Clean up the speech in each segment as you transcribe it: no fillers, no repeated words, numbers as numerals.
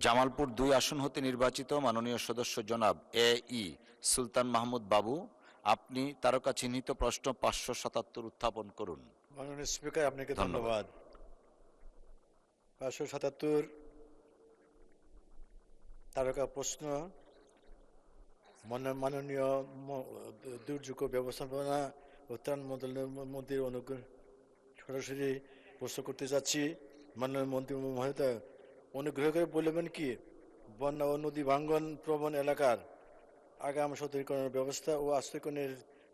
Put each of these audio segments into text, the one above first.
জামালপুর ২ আসন হতে নির্বাচিত মাননীয় সদস্য জনাব ই সুলতান মাহমুদ বাবু, আপনি তারকা চিহ্নিত প্রশ্ন ৫৭৭ উত্থাপন করুন। মাননীয় স্পিকার, আপনাকে ধন্যবাদ। ধন্যবাদ। ৫৭৭ তারকা প্রশ্ন মাননীয় দুর্যোগ ব্যবস্থাপনা ও ত্রাণ মন্ত্রীর অনুগ্রহ সরাসরি প্রশ্ন করতে যাচ্ছি। মাননীয় মন্ত্রী মহোদয়, অনুগ্রহ করে বলবেন কি বন্যা ও নদী ভাঙ্গন প্রবণ এলাকার আগাম সতর্কীকরণের ব্যবস্থা ও আশ্রয়করণের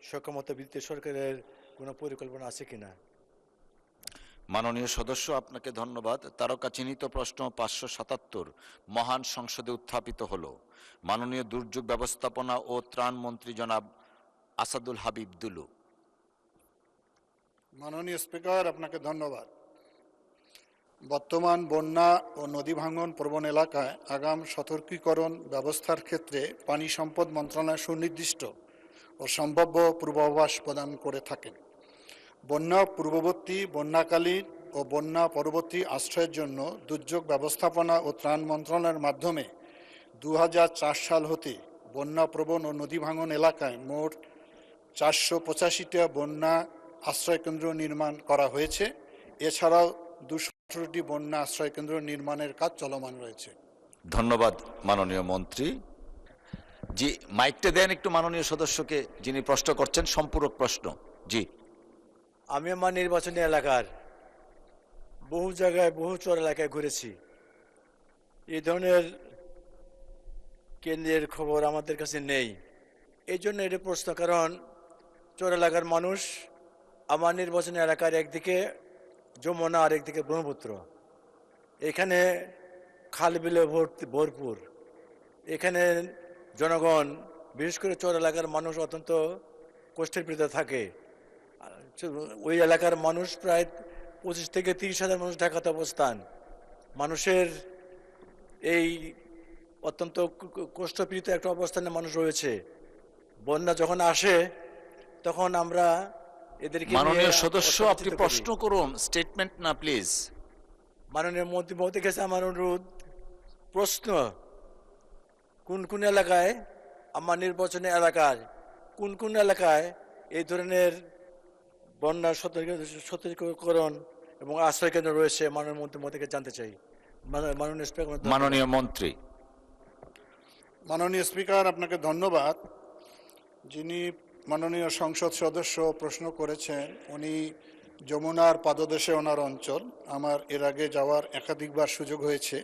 সক্ষমতা বৃদ্ধিতে সরকারের কোনো পরিকল্পনা আছে কিনা? মাননীয় সদস্য, আপনাকে ধন্যবাদ। তারকা চিহ্নিত প্রশ্ন ৫৭৭ মহান সংসদে উত্থাপিত হল। মাননীয় দুর্যোগ ব্যবস্থাপনা ও ত্রাণ মন্ত্রী জনাব আসাদুল হাবিব দুলু। মাননীয় স্পিকার, আপনাকে ধন্যবাদ। বর্তমান বন্যা ও নদী ভাঙ্গন প্রবণ এলাকায় আগাম সতর্কীকরণ ব্যবস্থার ক্ষেত্রে পানি সম্পদ মন্ত্রণালয় সুনির্দিষ্ট ও সম্ভাব্য পূর্বাভাস প্রদান করে থাকেন। বন্যা পূর্ববর্তী, বন্যাকালীন ও বন্যা পরবর্তী আশ্রয়ের জন্য দুর্যোগ ব্যবস্থাপনা ও ত্রাণ মন্ত্রণালয়ের মাধ্যমে ২০০৪ সাল হতে বন্যা প্রবণ ও নদী ভাঙ্গন এলাকায় মোট ৪৮৫টা বন্যা আশ্রয়কেন্দ্র নির্মাণ করা হয়েছে। এছাড়াও ২১৮টি বন্যা আশ্রয়কেন্দ্র নির্মাণের কাজ চলমান রয়েছে। ধন্যবাদ মাননীয় মন্ত্রী। জি, মাইকটা দেন একটু মাননীয় সদস্যকে, যিনি প্রশ্ন করছেন, সম্পূরক প্রশ্ন। জি। আমি আমার নির্বাচনী এলাকার বহু জায়গায়, বহু চর এলাকায় ঘুরেছি। এই ধরনের কেন্দ্রের খবর আমাদের কাছে নেই। এই জন্য এটা প্রশ্ন, কারণ চর এলাকার মানুষ, আমার নির্বাচনী এলাকার একদিকে যমুনা আর একদিকে ব্রহ্মপুত্র, এখানে খাল বিলে ভরপুর। এখানে জনগণ, বিশেষ করে চর এলাকার মানুষ অত্যন্ত কষ্টের ভিতরে থাকে। ওই এলাকার মানুষ প্রায় ২৫ থেকে ৩০ হাজার মানুষ ঢাকাতে অবস্থান। মানুষের এই অত্যন্ত কষ্টপীড়িত একটা অবস্থানে মানুষ রয়েছে। বন্যা যখন আসে তখন আমরা এদেরকে মাননীয় সদস্য, আপনি প্রশ্ন করুন, স্টেটমেন্ট না প্লিজ। মাননীয় মন্ত্রী মহোদয়ের কাছে আমার অনুরোধ, প্রশ্ন, কোন কোন এলাকায়, আমার নির্বাচনী এলাকার কোন কোন এলাকায় এই ধরনের বন্যা সতর্কীকরণ এবং আশ্রয় কেন্দ্র রয়েছে, মাননীয় মন্ত্রী মহোদয়কে জানতে চাই। মাননীয় স্পিকার। মাননীয় মন্ত্রী। মাননীয় স্পিকার, আপনাকে ধন্যবাদ। যিনি মাননীয় সংসদ সদস্য প্রশ্ন করেছেন, উনি যমুনার পাদদেশে ওনার অঞ্চল। আমার এর আগে যাওয়ার একাধিকবার সুযোগ হয়েছে।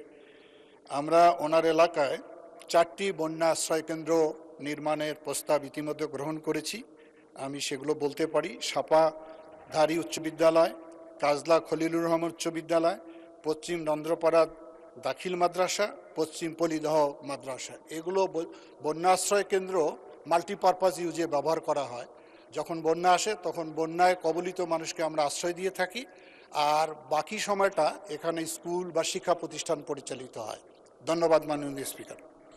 আমরা ওনার এলাকায় 4টি বন্যা আশ্রয়কেন্দ্র নির্মাণের প্রস্তাব ইতিমধ্যে গ্রহণ করেছি। আমি সেগুলো বলতে পারি: সাপাধারী উচ্চ বিদ্যালয়, কাজলা খলিলুর রহমান উচ্চ বিদ্যালয়, পশ্চিম নন্দ্রপাড়া দাখিল মাদ্রাসা, পশ্চিম পলিদহ মাদ্রাসা। এগুলো বন্যা আশ্রয় কেন্দ্র মাল্টিপারপাস ইউজে ব্যবহার করা হয়। যখন বন্যা আসে তখন বন্যায় কবলিত মানুষকে আমরা আশ্রয় দিয়ে থাকি, আর বাকি সময়টা এখানে স্কুল বা শিক্ষা প্রতিষ্ঠান পরিচালিত হয়। ধন্যবাদ মাননীয় স্পিকার।